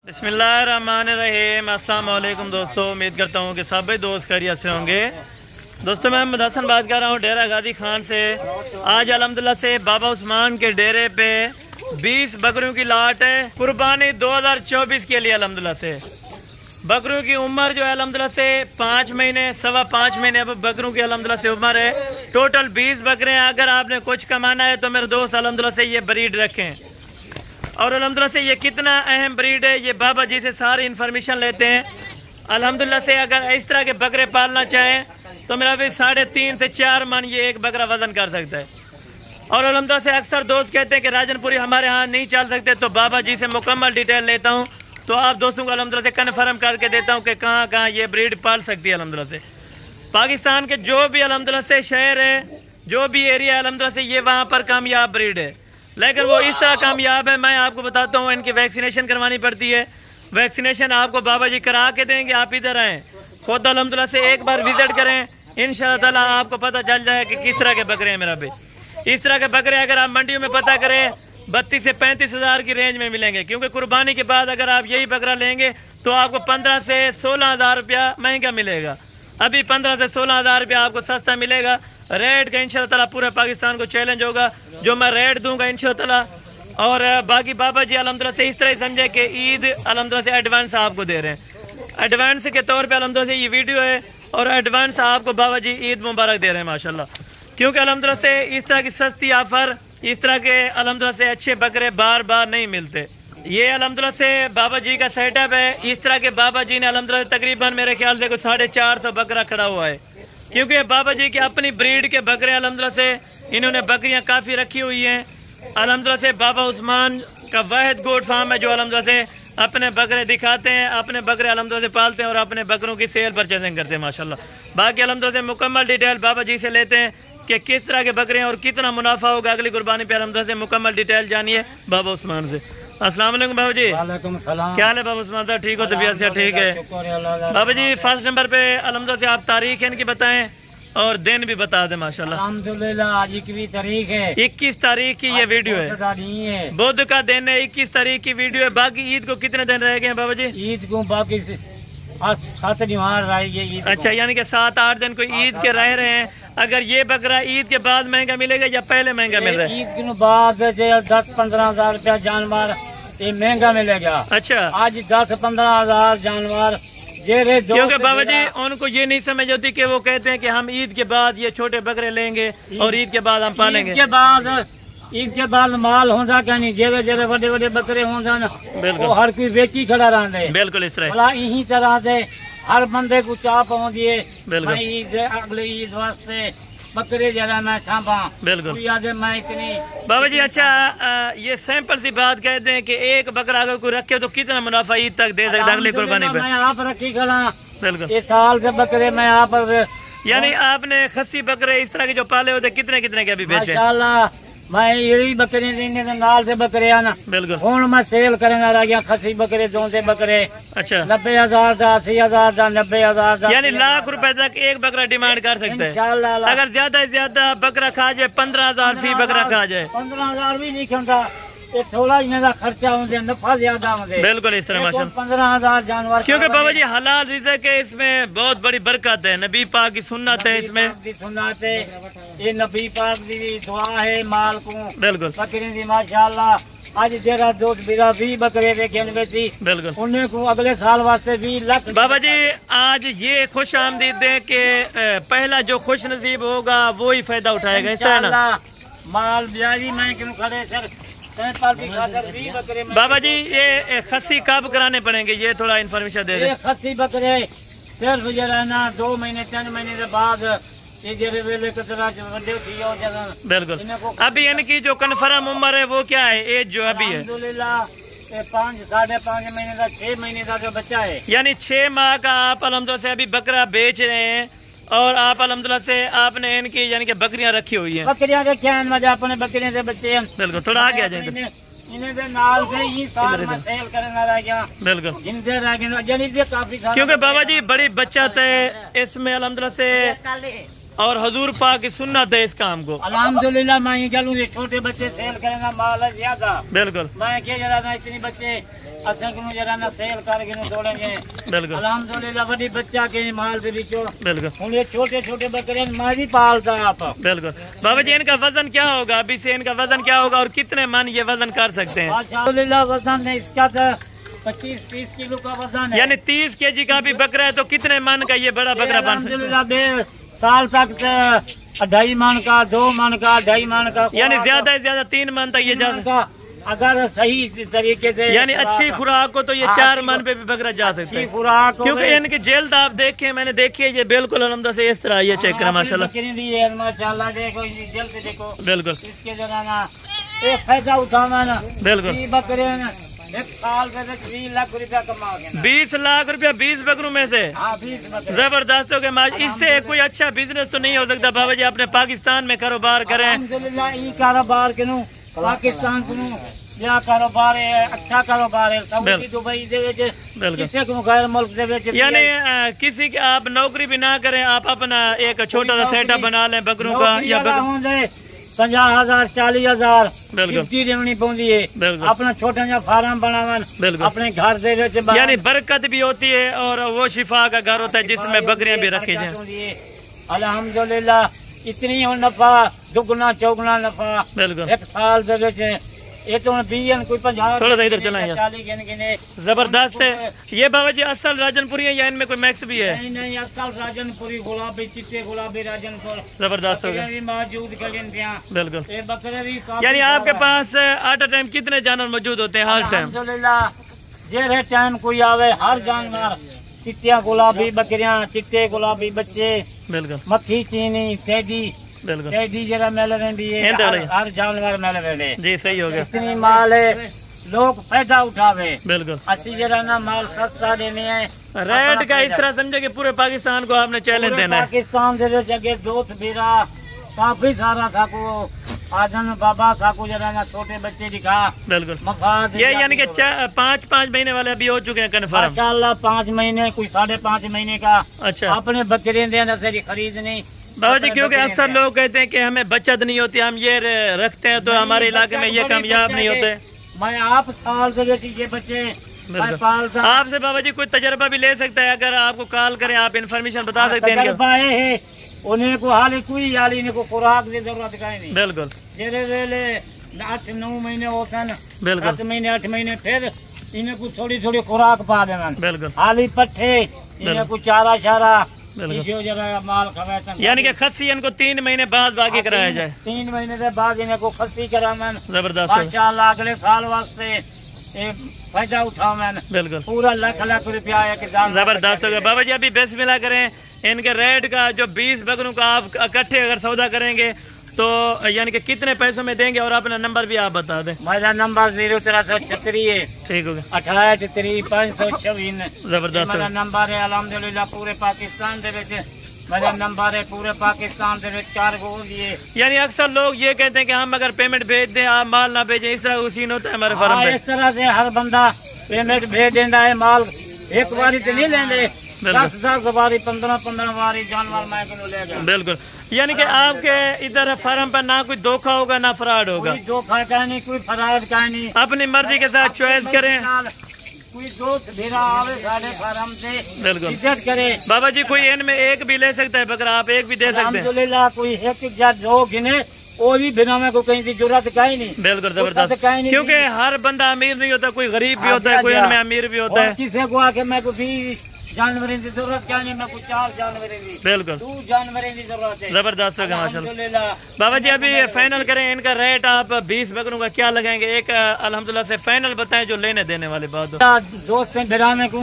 बिस्मिल्लाहिर्रहमानिर्रहीम। अस्सलाम वालेकुम दोस्तों, उम्मीद करता हूँ कि सभी दोस्त खैरियत से होंगे। दोस्तों मैं मोहम्मद हसन बात कर रहा हूँ डेरा गाजी खान से। आज अल्हम्दुलिल्लाह से बाबा उस्मान के डेरे पे 20 बकरियों की लाट है, कुर्बानी 2024 के लिए। अल्हम्दुलिल्लाह से बकरियों की उम्र जो है अल्हम्दुलिल्लाह से 5 महीने 5.25 महीने अब बकरियों की अल्हम्दुलिल्लाह से उम्र है। टोटल 20 बकरे हैं। अगर आपने कुछ कमाना है तो मेरे दोस्त अल्हम्दुलिल्लाह से ये ब्रीड रखें। और अल्हम्दुलिल्लाह से ये कितना अहम ब्रीड है ये बाबा जी से सारी इन्फॉर्मेशन लेते हैं। अल्हम्दुलिल्लाह से अगर इस तरह के बकरे पालना चाहें तो मेरा भी 3.5 से 4 मन ये एक बकरा वजन कर सकता है। और अल्हम्दुलिल्लाह से अक्सर दोस्त कहते हैं कि राजनपुरी हमारे यहाँ नहीं चल सकते, तो बाबा जी से मुकम्मल डिटेल लेता हूँ तो आप दोस्तों को अल्हम्दुलिल्लाह से कन्फर्म करके देता हूँ कि कहाँ कहाँ ये ब्रीड पाल सकती है। अल्हम्दुलिल्लाह से पाकिस्तान के जो भी अल्हम्दुलिल्लाह से शहर है, जो भी एरिया है, अल्हम्दुलिल्लाह से ये वहाँ पर कामयाब ब्रीड है। लेकिन वो इस तरह कामयाब है, मैं आपको बताता हूँ, इनकी वैक्सीनेशन करवानी पड़ती है। वैक्सीनेशन आपको बाबा जी करा के देंगे। आप इधर आएँ, खुद अल्हम्दुलिल्लाह से एक बार विजिट करें, इंशाअल्लाह ताला आपको पता चल जाए कि किस तरह के बकरे हैं। मेरा भी इस तरह के बकरे अगर आप मंडियों में पता करें 32 से 35 हज़ार की रेंज में मिलेंगे, क्योंकि कुर्बानी के बाद अगर आप यही बकरा लेंगे तो आपको 15 से 16 हज़ार रुपया महंगा मिलेगा। अभी 15 से 16 हज़ार रुपया आपको सस्ता मिलेगा। रेट का इंशाअल्लाह ताला पूरे पाकिस्तान को चैलेंज होगा जो मैं रेट दूंगा इंशाअल्लाह ताला। और बाकी बाबा जी अल्हम्दुलिल्लाह से इस तरह समझे कि ईद अल्हम्दुलिल्लाह से एडवांस आपको दे रहे हैं। एडवांस के तौर पे अल्हम्दुलिल्लाह से ये वीडियो है और एडवांस आपको बाबा जी ईद मुबारक दे रहे हैं माशाल्लाह। क्योंकि अल्हम्दुलिल्लाह से इस तरह की सस्ती ऑफर, इस तरह के अल्हम्दुलिल्लाह से अच्छे बकरे बार बार नहीं मिलते। ये अल्हम्दुलिल्लाह से बाबा जी का सेटअप है। इस तरह के बाबा जी ने अल्हम्दुलिल्लाह तकरीबन मेरे ख्याल से 450 बकरा खड़ा हुआ है, क्योंकि बाबा जी की अपनी ब्रीड के बकरे अल्हम्दुलिल्लाह से इन्होंने बकरियां काफ़ी रखी हुई हैं। अल्हम्दुलिल्लाह से बाबा उस्मान का वाहिद गोट फार्म है जो अल्हम्दुलिल्लाह से अपने बकरे दिखाते हैं, अपने बकरे अल्हम्दुलिल्लाह से पालते हैं और अपने बकरों की सेल परचेजिंग करते हैं माशाल्लाह। बाकी अल्हम्दुलिल्लाह से मुकम्मल डिटेल बाबा जी से लेते हैं कि किस तरह के बकरे हैं और कितना मुनाफा होगा अगली कुर्बानी पे। अल्हम्दुलिल्लाह से मुकम्मल डिटेल जानिए बाबा उस्मान से। अस्सलाम वालेकुम बाबा जी। वालेकुम सलाम। क्या हाल है बाबा उस्मान साहब? ठीक हो? तबीयत से ठीक है बाबा जी? फर्स्ट नंबर पे अल्हम्दुलिल्लाह से आप तारीख इनकी बताएं और दिन भी बता दे माशाल्लाह। अल्हम्दुलिल्लाह आज 21 तारीख है। 21 तारीख की ये वीडियो है, बुध का दिन है, 21 तारीख की वीडियो है। बाकी ईद को कितने दिन रह गए हैं बाबा जी? ईद को बाकी 7 दिन रह। अच्छा, यानी कि 7-8 दिन को ईद के रह रहे हैं। अगर ये बकरा ईद के बाद महंगा मिलेगा या पहले महंगा मिल रहा है? ईद के बाद 10-15 हज़ार रुपया जानवर ये महंगा मिलेगा। अच्छा, आज 10-15 हज़ार जानवर। क्योंकि बाबा जी उनको ये नहीं समझ होती कि वो कहते हैं कि हम ईद के बाद ये छोटे बकरे लेंगे और ईद के बाद हम पालेंगे। ईद के बाद माल होता क्या नहीं, जेरे जेरे बड़े बड़े बकरे होंगे ना, वो हर कोई बेची खड़ा रहा। बिल्कुल इस तरह भला यही तरह से हर बंदे को चाह पहुँची है ईद अगले ईद वास्ते बकरे जरा मैं छापा। बिल्कुल मैं इतनी बाबा जी। अच्छा, ये सैंपल सी बात कहते हैं कि एक बकरा अगर कोई रखे तो कितना मुनाफा ईद तक दे सकता है अगली कुर्बानी पे? मैं आप रखी खड़ा। बिल्कुल ये साल के बकरे मैं आप, यानी आपने खस्सी बकरे इस तरह के जो पाले होते कितने कितने के अभी बेचे? माशाल्लाह मैं यही बकरे देने नाल से बकरे आना। बिल्कुल हूँ मैं सेल करने रह गया खस्सी बकरे 2 से बकरे। अच्छा, 90,000 का, 80,000 का, 90,000 का, यानी लाख रुपए तक एक बकरा डिमांड कर सकते हैं इंशाल्लाह। अगर ज्यादा से ज्यादा बकरा खा जाए 15,000 फी बकरा खा जाए। 15,000 भी नहीं खाता, ये थोड़ा इनका खर्चा होंगे, नफा ज्यादा होंगे। बिल्कुल इस तरह माशाल्लाह। 15,000 जानवर, क्योंकि बाबा जी हलाल रिज़्क़ है, इसमें बहुत बड़ी बरकत है, नबी पाक की सुन्नत है इसमें। सुन्नत है, ये नबी पाक की दुआ है माल को। बिल्कुल बकरी दी माशाल्लाह। आज तेरा दूध बिरा 20 बकरे देखे बेची। बिल्कुल उन्हें को अगले साल वास्ते 20 लाख। बाबा जी आज ये खुश आमदीद है कि पहला जो खुश नसीब होगा वो ही फायदा उठाएगा, इस तरह ना? माल ब्याजी मैं क्यों खड़े सर बाबा जी ये खस्सी कब कराने पड़ेंगे, ये थोड़ा इन्फॉर्मेशन दे दें। खस्सी बकरे सिर्फ जरा ना 2 महीने 3 महीने के बाद बिल्कुल। अभी इनकी जो कन्फर्म उम्र है वो क्या है, एज जो अभी है? 5 साढ़े 5 महीने का, 6 महीने का जो बच्चा है, यानी 6 माह का आप अल्हम्दुलिल्लाह से अभी बकरा बेच रहे हैं और आप अल्हम्दुलिल्लाह से आपने इनकी यानी कि बकरियां रखी हुई हैं। बकरियां रखी हैं, मजा अपने बकरियों से बच्चे हैं। बिल्कुल, थोड़ा आगे आ जाए। बिल्कुल, क्योंकि बाबा जी बड़ी बचत है इसमें अल्हम्दुलिल्लाह से और हजूर पाक की सुन्नत है इस काम को। अल्हम्दुलिल्लाह मैं चलूंगी, छोटे बच्चे सेल करेंगे, माल है ज्यादा। बिल्कुल, मैं क्या जरा ना इतने बच्चे اساں کو جرا نہ سیل کر کے دوڑیں گے بالکل الحمدللہ بڑی بچہ کے مال دے وچوں بالکل ہن یہ چھوٹے چھوٹے بکرے میں بھی پالتا آپ بالکل بابا جی ان کا وزن کیا ہوگا ابھی سے ان کا وزن کیا ہوگا اور کتنے من یہ وزن کر سکتے ہیں الحمدللہ وزن ہے اس کا 25-30 کلو کا وزن ہے یعنی 30 kg کا بھی بکرا ہے تو کتنے من کا یہ بڑا بکرا بن سکتا ہے الحمدللہ بے سال تک 2.5 من کا 2 من کا 2.5 من کا یعنی زیادہ سے زیادہ 3 من تک یہ جا کا اگر صحیح طریقے سے یعنی اچھی خوراک کو تو یہ 4 من پہ بھی بکرا جا سکتا ہے خوراک کیونکہ ان کی جلد آپ دیکھیں میں نے دیکھی ہے یہ بالکل الحمدہ سے اس طرح یہ چیک کریں ماشاءاللہ دیکھو جلد دیکھو بالکل اس کے ذرا ایک فائدہ اٹھانا نا بالکل بکرے ایک سال میں 20 لاکھ روپیہ کما گے 20 لاکھ روپیہ 20 بکروں میں سے ہاں 20 بکرے زبردست ہو گیا اس سے کوئی اچھا بزنس تو نہیں ہو سکتا بابا جی اپنے پاکستان میں کاروبار کریں الحمدللہ یہ کاروبار کنوں پاکستان کنوں یا کاروبار ہے اچھا کاروبار ہے سعودی دبئی دے وچ کسی کو غیر ملک دے وچ یعنی کسی کی آپ نوکری بھی نہ کریں آپ اپنا ایک چھوٹا سا سیٹ اپ بنا لیں بکروں کا یا 50,000 40,000 بالکل دیونی پوندی ہے اپنا چھوٹا جا فارم بناون اپنے گھر دے وچ یعنی برکت بھی ہوتی ہے اور وہ شفا کا گھر ہوتا ہے جس میں بکریاں بھی رکھی جائیں الحمدللہ اتنی نفع دگنا چوگنا نفع بالکل ایک سال دے وچ یہ تو 20 کوئی 50 تھوڑا سا ادھر چلائیں یار 40 گنے زبردست ہے یہ بابا جی اصل راجن پوری ہے یا ان میں کوئی میکس بھی ہے نہیں اصل راجن پوری گلابی چٹے گلابی راجن پور زبردست ہو گیا موجود کلین پیا بالکل یہ بکرے بھی یعنی آپ کے پاس آٹا ٹائم کتنے جانور موجود ہوتے ہیں ہر ٹائم الحمدللہ جہرے ٹائم کوئی آوے ہر جانور چٹیاں گلابی بکریاں چٹے گلابی بچے بالکل مکھی چینی ٹیڈی بالکل ٹیڈی جرا مل رہی ہے ہر جانور مل رہے جی صحیح ہو گیا اتنی مال ہے لوگ فائدہ اٹھاوے بالکل اسی جرا نا مال سستا دینے ہیں ریٹ کا اس طرح سمجھے کہ پورے پاکستان کو آپ نے چیلنج دینا ہے پاکستان دے وچ اگے دوت بیرا کافی سارا تھا کو آجن بابا تھا کو جرا نا چھوٹے بچے دکھا بالکل مفاد یہ یعنی کہ 5 مہینے والے ابھی ہو چکے ہیں کنفرم ماشاءاللہ 5 مہینے کوئی 5.5 مہینے کا اچھا اپنے بکرے دینا سے خرید نہیں بابا جی کیونکہ اکثر لوگ کہتے ہیں کہ ہمیں بچت نہیں ہوتی ہم یہ رکھتے ہیں تو ہمارے علاقے میں یہ کامیاب نہیں ہوتے میں آپ سال دے یہ بچے آپ سے بابا جی کوئی تجربہ بھی لے سکتا ہے اگر آپ کو کال کریں آپ انفارمیشن بتا سکتے ہیں تجربہ ہے انہیں کو حالی کوئی حالی نے کو خوراک دی ضرورت کا نہیں بالکل جیرے ویلے 8-9 مہینے ہوتے ہیں بالکل 7 مہینے 8 مہینے پھر انہیں کو تھوڑی تھوڑی خوراک پا دینا بالکل حالی پٹھے انہیں کو چارہ شارہ یعنی کہ خصی ان کو 3 مہینے بعد باقی کرایا جائے 3 مہینے سے بعد انہیں کو خصی کرانا زبردست ماشاءاللہ اگلے سال واسطے فائدہ اٹھاؤں بالکل پورا لاکھ روپیہ آیا زبردست ہو گیا بابا جی ابھی بسم اللہ کریں ان کے ریٹ کا جو 20 بکروں کا آپ اکٹھے اگر سودا کریں گے تو یعنی کہ کتنے پیسوں میں دیں گے اور اپنا نمبر بھی آپ بتا دیں میرا نمبر 0336 ہے ٹھیک ہو گیا 283556 زبردست میرا نمبر ہے الحمدللہ پورے پاکستان دے وچ میرا نمبر ہے پورے پاکستان دے وچ 4 گو دیے یعنی اکثر لوگ یہ کہتے ہیں کہ ہم اگر پیمنٹ بھیج دیں آپ مال نہ بھیجیں اس طرح سین ہوتا ہے ہمارے فارم میں اس طرح سے ہر بندہ پیمنٹ بھیج دیندا ہے مال ایک باری تے نہیں لیندے 10 باری 15 باری جانور میں کو لے گا بالکل یعنی کہ آپ کے ادھر فارم پر نہ کوئی دھوکہ ہوگا نہ فراڈ ہوگا کوئی دھوکہ کا نہیں کوئی فراڈ کا نہیں اپنی مرضی کے ساتھ چوائس کریں کوئی دوست بھیرا آوے سارے فارم سے بالکل عزت کرے بابا جی کوئی ان میں ایک بھی لے سکتا ہے بکرا آپ ایک بھی دے سکتے ہیں الحمدللہ کوئی ایک یا دو گنے وہ بھی بنا میں کو کہیں کی ضرورت کا ہی نہیں بالکل زبردست کیونکہ ہر بندہ امیر نہیں ہوتا کوئی غریب بھی ہوتا ہے کوئی ان میں امیر بھی ہوتا ہے کسی کو آ کے میں کو بھی جانوریں کی ضرورت کیا نہیں میں کو 4 جانوریں دی بالکل 2 جانوریں کی ضرورت ہے زبردست ہوگا ماشاءاللہ بابا جی ابھی فائنل کریں ان کا ریٹ آپ 20 بکروں کا کیا لگائیں گے ایک الحمدللہ سے فائنل بتائیں جو لینے دینے والے بات ہو دوست بھرانے کو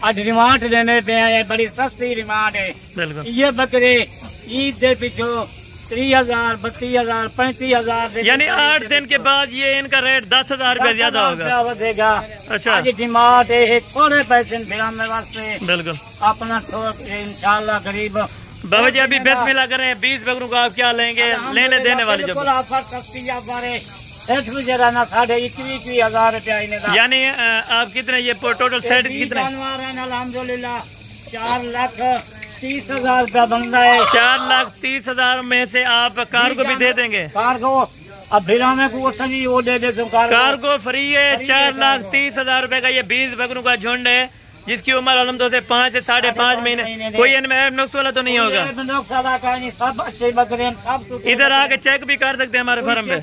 آج ریمانڈ لینے پہ آئے بڑی سستی ریمانڈ ہے بالکل یہ بکرے عید دے پیچھو 30,000 32,000 35,000 یعنی 8 دن کے بعد یہ ان کا ریٹ 10,000 روپے زیادہ ہوگا دے گا اچھا ڈیمانڈ ہے تھوڑے پیسے بھرانے واسطے بالکل اپنا انشاءاللہ غریب بابا جی ابھی بسم اللہ کریں 20 بکروں کا آپ کیا لیں گے لینے دینے والی جو یعنی آپ کتنے یہ ٹوٹل سیٹ کتنے الحمدللہ 4,30,000 روپیہ بنتا ہے 4,30,000 میں سے آپ کار کو بھی دے دیں گے کار کو اب پھر ہمیں کو سبھی وہ دے دے کارگو فری ہے 4,30,000 روپے کا یہ 20 بکروں کا جھنڈ ہے جس کی عمر الحمدللہ سے 5 سے 5.5 مہینے کوئی ان میں نقص والا تو نہیں ہوگا سب اچھے بکرے ہیں سب ادھر آ کے چیک بھی کر سکتے ہیں ہمارے فارم پہ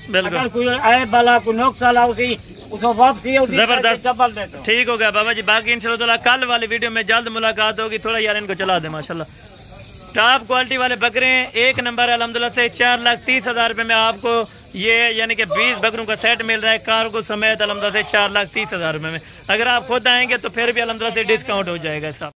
بالکل اگر کوئی عیب والا کوئی نقص والا اسی اس کو واپسی زبردست چپل دیتا ہوں ٹھیک ہو گیا بابا جی باقی انشاءاللہ کل والی ویڈیو میں جلد ملاقات ہوگی تھوڑا یار ان کو چلا دیں ماشاءاللہ ٹاپ کوالٹی والے بکرے ہیں ایک نمبر الحمدللہ سے 4,30,000 روپے میں آپ کو یہ یعنی کہ 20 بکروں کا سیٹ مل رہا ہے کارگو سمیت الحمدللہ سے 4,30,000 روپے میں اگر آپ خود آئیں گے تو پھر بھی الحمدللہ سے ڈسکاؤنٹ ہو جائے گا صاحب